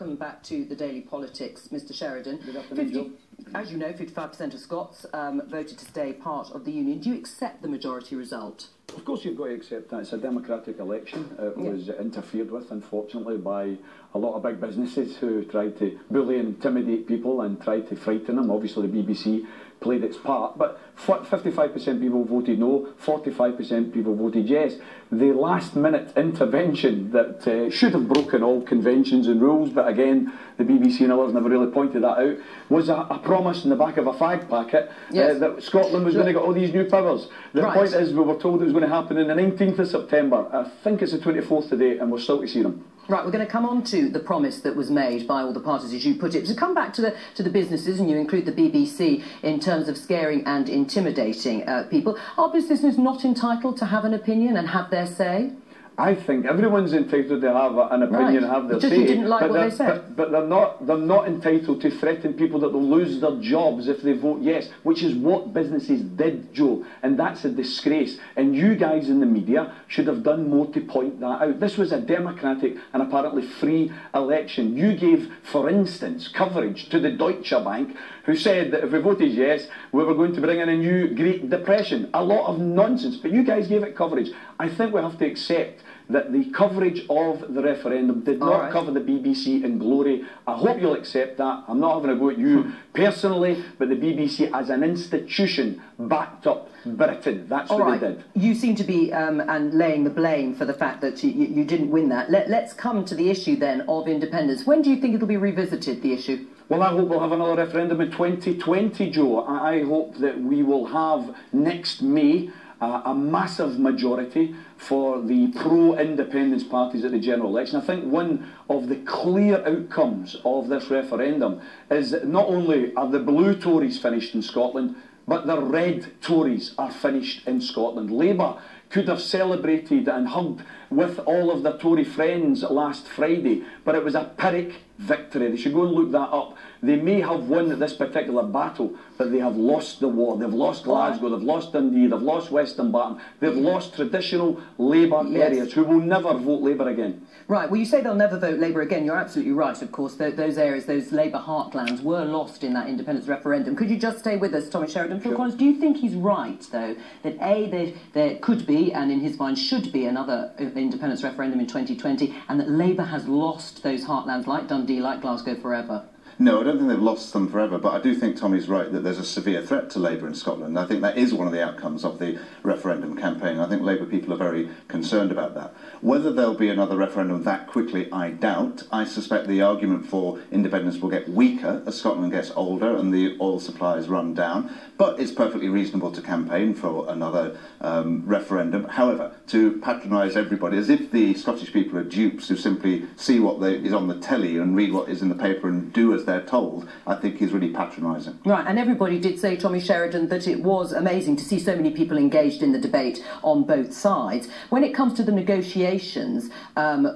Welcome back to the Daily Politics, Mr. Sheridan. Good afternoon, Joe. As you know, 55% of Scots voted to stay part of the Union. Do you accept the majority result? Of course you've got to accept that. It's a democratic election. It was interfered with, unfortunately, by a lot of big businesses who tried to bully and intimidate people and tried to frighten them. Obviously the BBC played its part, but 55% people voted no, 45% people voted yes. The last-minute intervention that should have broken all conventions and rules, but again, the BBC and others never really pointed that out, was a promise in the back of a fag packet that Scotland was going to get all these new powers. The point is, we were told it was going to happen on the 19th of September. I think it's the 24th today, and we're still to see them. Right, we're going to come on to the promise that was made by all the parties, as you put it. To come back to the businesses, and you include the BBC in terms of scaring and intimidating people, are businesses not entitled to have an opinion and have their say? I think everyone's entitled to have an opinion and have their say. You didn't like what they said. But they're not entitled to threaten people that they'll lose their jobs if they vote yes, which is what businesses did, Joe, and that's a disgrace. And you guys in the media should have done more to point that out. This was a democratic and apparently free election. You gave, for instance, coverage to the Deutsche Bank, who said that if we voted yes, we were going to bring in a new Great Depression. A lot of nonsense, but you guys gave it coverage. I think we have to accept that the coverage of the referendum did not cover the BBC in glory. I hope you'll accept that. I'm not having a go at you personally, but the BBC as an institution backed up Britain. That's what they did. You seem to be and laying the blame for the fact that you didn't win that. Let's come to the issue then of independence. When do you think it'll be revisited, the issue? Well, I hope we'll have another referendum in 2020, Joe. I hope that we will have next May a massive majority for the pro-independence parties at the general election. I think one of the clear outcomes of this referendum is that not only are the blue Tories finished in Scotland, but the red Tories are finished in Scotland. Labour could have celebrated and hugged with all of their Tory friends last Friday, but it was a Pyrrhic victory. They should go and look that up. They may have won this particular battle, but they have lost the war. They've lost Glasgow, they've lost Dundee, they've lost Western Barton, they've lost traditional Labour areas who will never vote Labour again. Right, well, you say they'll never vote Labour again. You're absolutely right, of course. Those areas, those Labour heartlands, were lost in that independence referendum. Could you just stay with us, Tommy Sheridan? Phil Collins, do you think he's right, though, that A, there could be, and in his mind should be, another independence referendum in 2020, and that Labour has lost those heartlands like Dundee, like Glasgow, forever? No, I don't think they've lost them forever, but I do think Tommy's right that there's a severe threat to Labour in Scotland. I think that is one of the outcomes of the referendum campaign. I think Labour people are very concerned about that. Whether there'll be another referendum that quickly, I doubt. I suspect the argument for independence will get weaker as Scotland gets older and the oil supplies run down, but it's perfectly reasonable to campaign for another referendum. However, to patronise everybody as if the Scottish people are dupes who simply see what is on the telly and read what is in the paper and do as they're told, I think is really patronising. Right, and everybody did say, Tommy Sheridan, that it was amazing to see so many people engaged in the debate on both sides. When it comes to the negotiations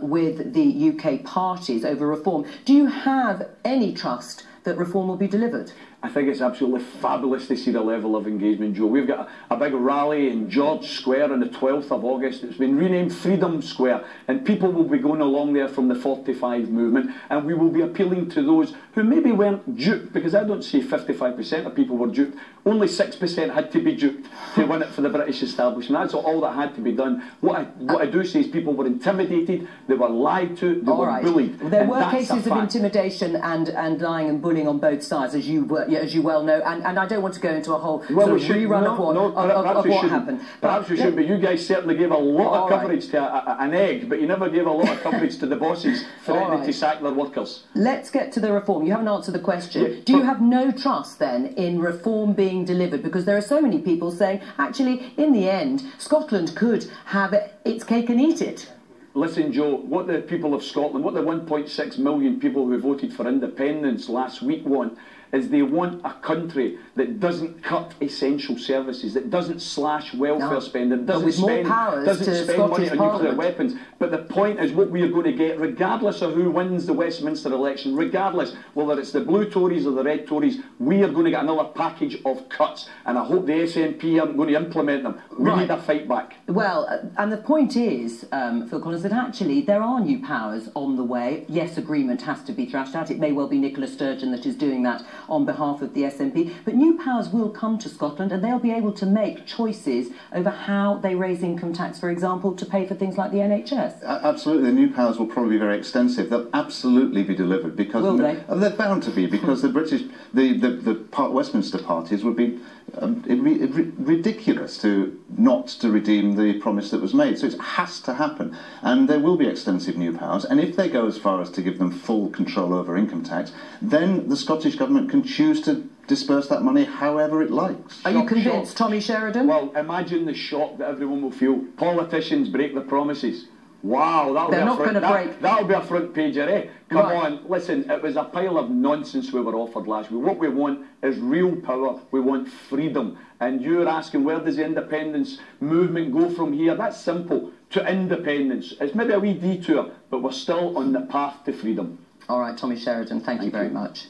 with the UK parties over reform, do you have any trust that reform will be delivered? I think it's absolutely fabulous to see the level of engagement, Joe. We've got a big rally in George Square on the 12th of August. It's been renamed Freedom Square, and people will be going along there from the 45 movement, and we will be appealing to those who maybe weren't duped, because I don't say 55% of people were duped. Only 6% had to be duped to win it for the British establishment. That's all that had to be done. What I do say is people were intimidated, they were lied to, they were bullied. There were cases of intimidation and lying and bullying on both sides, as you well know, and I don't want to go into a whole sort of rerun of what happened. Perhaps we should, but you guys certainly gave a lot of coverage to an egg, but you never gave a lot of coverage to the bosses threatening to sack their workers. Let's get to the reform. You haven't answered the question. Do you have no trust then in reform being delivered? Because there are so many people saying, actually, in the end, Scotland could have its cake and eat it. Listen, Joe, what the people of Scotland, what the 1.6 million people who voted for independence last week want, is they want a country that doesn't cut essential services, that doesn't slash welfare spending, doesn't spend money on nuclear weapons. But the point is, what we are going to get, regardless of who wins the Westminster election, regardless whether it's the blue Tories or the red Tories, we are going to get another package of cuts, and I hope the SNP aren't going to implement them. We need a fight back. Well, and the point is, Phil Collins, that actually there are new powers on the way. Yes, agreement has to be thrashed out. It may well be Nicola Sturgeon that is doing that on behalf of the SNP. But new powers will come to Scotland, and they'll be able to make choices over how they raise income tax, for example, to pay for things like the NHS. Absolutely. The new powers will probably be very extensive. They'll absolutely be delivered because they're bound to be, because the Westminster parties would be ridiculous not to redeem the promise that was made. So it has to happen, and there will be extensive new powers. And if they go as far as to give them full control over income tax, then the Scottish Government can choose to disperse that money however it likes. Are you convinced, Tommy Sheridan? Well, imagine the shock that everyone will feel. Politicians break their promises. Wow, that'll be a front pager, eh? Come on, listen, it was a pile of nonsense we were offered last week. What we want is real power. We want freedom. And you're asking, where does the independence movement go from here? That's simple. To independence. It's maybe a wee detour, but we're still on the path to freedom. All right, Tommy Sheridan, thank you very much.